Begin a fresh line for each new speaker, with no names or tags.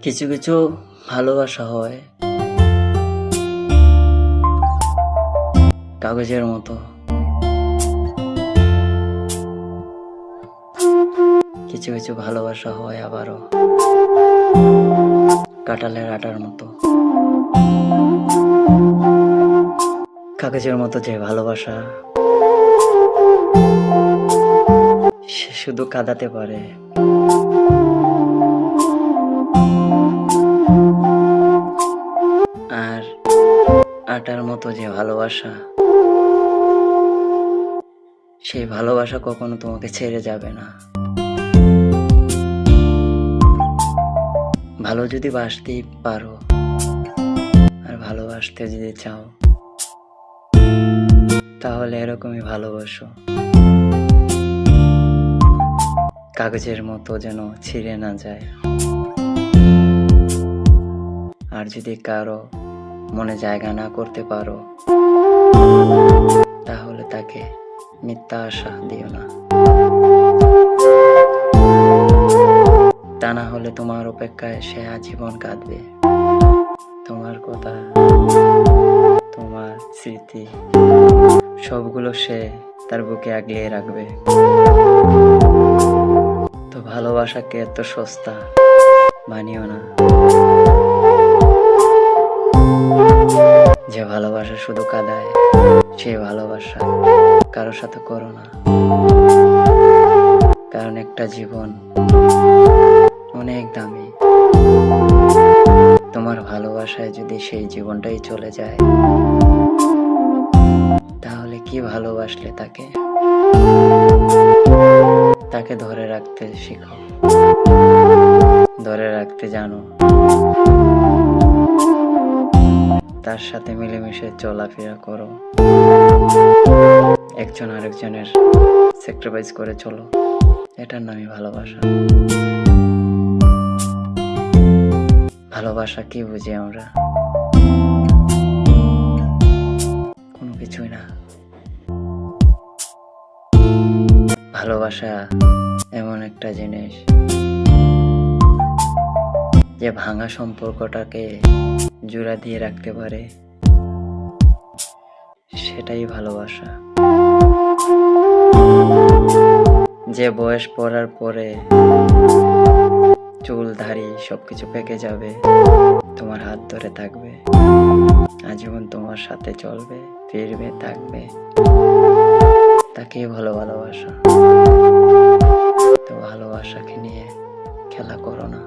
কিছু কিছু ভালোবাসা হয় কাগজের মতো, কিছু কিছু ভালোবাসা হয় আবারও কাঁঠালের আটার মতো। কাগজের মতো যে ভালোবাসা সে শুধু কাঁদাতে পারে, আর আটার মতো যে ভালোবাসা সেই ভালোবাসা কখনো তোমাকে ছেড়ে যাবে না। ভালো যদি বাসতে পারো আর ভালোবাসতে যদি চাও তাহলে এরকমই ভালোবাসো, কাগজের মতো যেন ছিঁড়ে না যায়। আর যদি কারো মনে জায়গা না করতে পারো তাহলে তাকে মিথ্যা আশা দিও না, তা না হলে তোমার অপেক্ষায় সে আজীবন কাঁদবে। তোমার কথা, তোমার স্মৃতি সবগুলো সে তার বুকে আগলিয়ে রাখবে। তো ভালোবাসাকে এত সস্তা মানিও না, যে ভালোবাসা শুধু কাঁদায় সে ভালোবাসা কারোর সাথে করো না, কারণ একটা জীবন অনেক দামি। তোমার ভালোবাসায় যদি সেই জীবনটাই চলে যায় তাহলে কি ভালোবাসলে তাকে? তাকে ধরে রাখতে শিখো, ধরে রাখতে জানো, তার সাথে মিলেমিশে চলাফেরা করো, একজন আরেকজনের স্যাক্রিফাইস করে চলো, এটার নামই ভালোবাসা। ভালোবাসা কি বুঝি আমরা? কোনো কিছুই না। ভালোবাসা এমন একটা জিনিস যে ভাঙা সম্পর্কটাকে জোড়া দিয়ে রাখতে পারে, সেটাই ভালোবাসা। যে বয়স পড়ার পরে চুল দাড়ি সবকিছু পেকে যাবে, তোমার হাত ধরে থাকবে, আজীবন তোমার সাথে চলবে, ফিরবে, থাকবে, তাকেই ভালোবাসা। তো ভালোবাসাকে নিয়ে খেলা করো না।